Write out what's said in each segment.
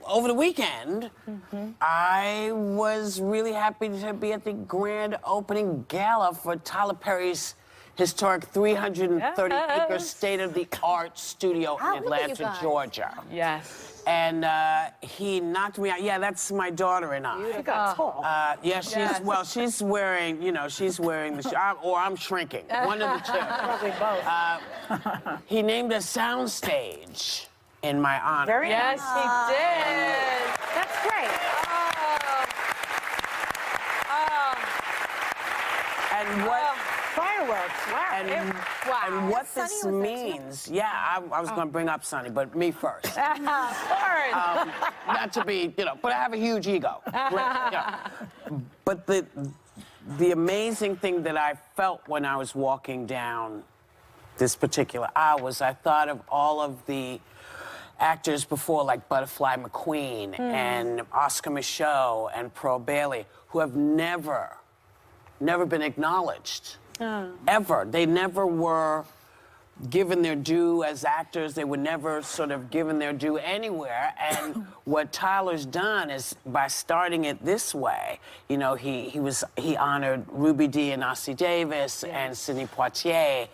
over the weekend, I was really happy to be at the grand opening gala for Tyler Perry's historic 330-acre state-of-the-art studio in Atlanta, Georgia. Yes. And he knocked me out. Yeah, that's my daughter and I. You got tall. Yeah, she's wearing, you know, she's wearing the, or I'm shrinking. One of the two. Probably both. He named a soundstage in my honor. Very Yes, nice. he did. That's great. And what... Fireworks, wow. And what this means, I was going to bring up Sonny, but me first. Not to be, you know, but I have a huge ego. But the amazing thing that I felt when I was walking down this particular aisle was I thought of all of the actors before, like Butterfly McQueen and Oscar Micheaux and Pearl Bailey, who have never been acknowledged. Ever. They never were given their due as actors. They were never sort of given their due anywhere. And what Tyler's done is, by starting it this way, you know, he honored Ruby Dee and Ossie Davis and Sidney Poitier,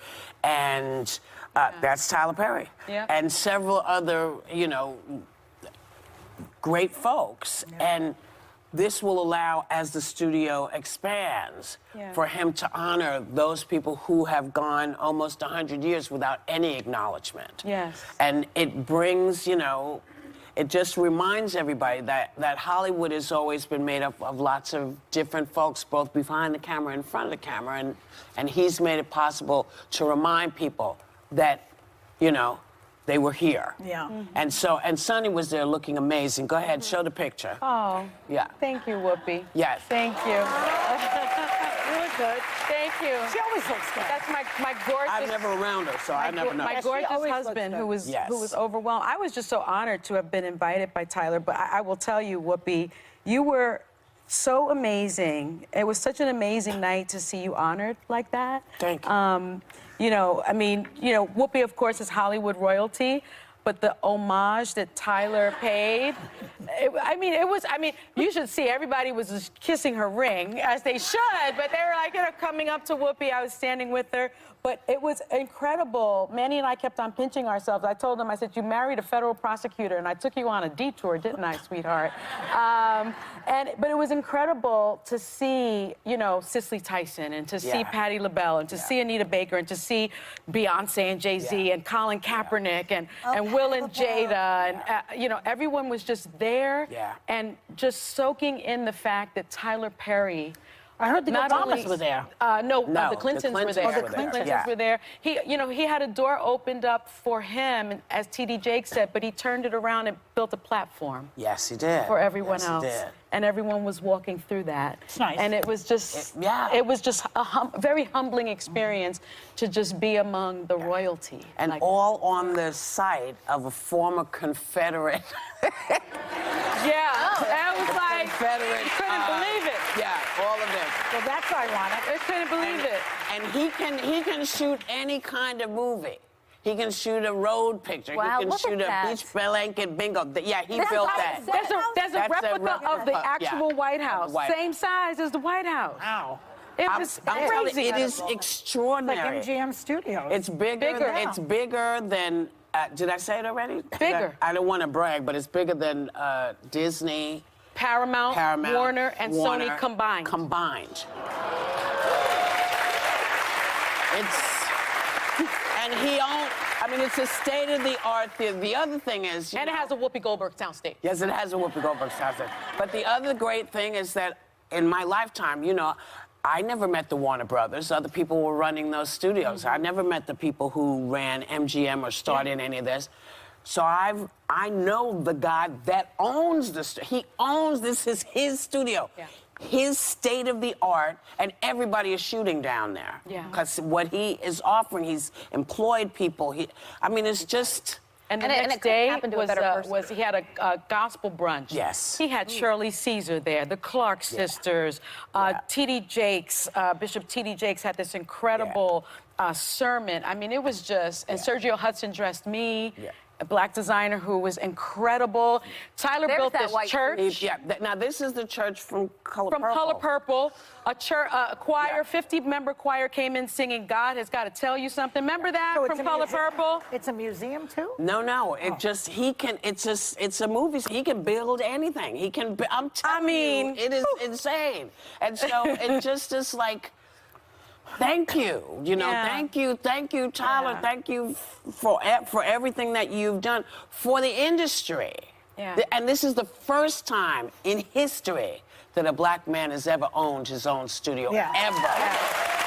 and that's Tyler Perry. And several other, you know, great folks. And this will allow, as the studio expands, for him to honor those people who have gone almost 100 years without any acknowledgement. Yes. And it brings, you know, it just reminds everybody that Hollywood has always been made up of lots of different folks, both behind the camera and in front of the camera, and he's made it possible to remind people that, you know, they were here. And Sonny was there looking amazing. Go ahead, show the picture. Oh. Yeah. Thank you, Whoopi. Yes. Thank you. You look good. Thank you. She always looks good. That's my gorgeous... I'm never around her, so I never know. My gorgeous husband, who was overwhelmed. I was just so honored to have been invited by Tyler, but I will tell you, Whoopi, you were so amazing. It was such an amazing night to see you honored like that. Thank you. You know, I mean, you know, Whoopi, of course, is Hollywood royalty, but the homage that Tyler paid, I mean, you should see, everybody was just kissing her ring, as they should, but they were like, you know, coming up to Whoopi. I was standing with her, but it was incredible. Manny and I kept on pinching ourselves. I told him, I said, you married a federal prosecutor, and I took you on a detour, didn't I, sweetheart? But it was incredible to see, you know, Cicely Tyson, and to see Patti LaBelle, and to see Anita Baker, and to see Beyonce and Jay-Z, and Colin Kaepernick, and Will and Jada, and, you know, everyone was just there, and just soaking in the fact that Tyler Perry... I heard the Obamas were there. No, the Clintons were there. Oh, the Clintons were there. He, you know, he had a door opened up for him, as T.D. Jakes said, but he turned it around and built a platform. Yes, he did. For everyone else. He did. And everyone was walking through that. It's nice. And it was just, it was just a very humbling experience to just be among the royalty. And like, all on the site of a former Confederate. That was like, Confederate. couldn't believe it. Yeah, all of this. Well, that's ironic. I couldn't believe it. And he can shoot any kind of movie. He can shoot a road picture. Wow, he can shoot a beach blanket bingo. Yeah, he built that. There's a replica of the actual White House. Same size as the White House. Wow. It was I'm telling you, crazy. it is extraordinary. Like MGM Studios. It's bigger. It's bigger than. Did I say it already? Bigger. I don't want to brag, but it's bigger than Disney, Paramount, Warner, and Sony combined. And he owned. I mean, it's a state-of-the-art theater. The other thing is, and it has a Whoopi Goldberg soundstage. Yes, it has a Whoopi Goldberg soundstage. But the other great thing is that in my lifetime, you know, I never met the Warner Brothers. Other people were running those studios. I never met the people who ran MGM or started any of this. So I know the guy that owns the studio. He owns, this is his studio. His state-of-the-art, and everybody is shooting down there. Because what he is offering, he's employed people. I mean, it's just... And the next day was he had a gospel brunch. Yes. He had Shirley Caesar there, the Clark sisters, T.D. Jakes, Bishop T.D. Jakes had this incredible sermon. I mean, it was just, and Sergio Hudson dressed me a black designer who was incredible. Tyler There's built that this white church. Yeah, now this is the church from Color From Purple. Color Purple, a choir, Yeah. 50-member choir came in singing "God Has Got to Tell You Something." Remember that So from Color Purple? It's a museum too? No, it just, it's a movie, so he can build anything. He can, I'm telling mean, you, it is insane. And so it just is like, thank you, Yeah. thank you, Tyler, Yeah. thank you for everything that you've done for the industry. Yeah. And this is the first time in history that a black man has ever owned his own studio, Yeah. ever.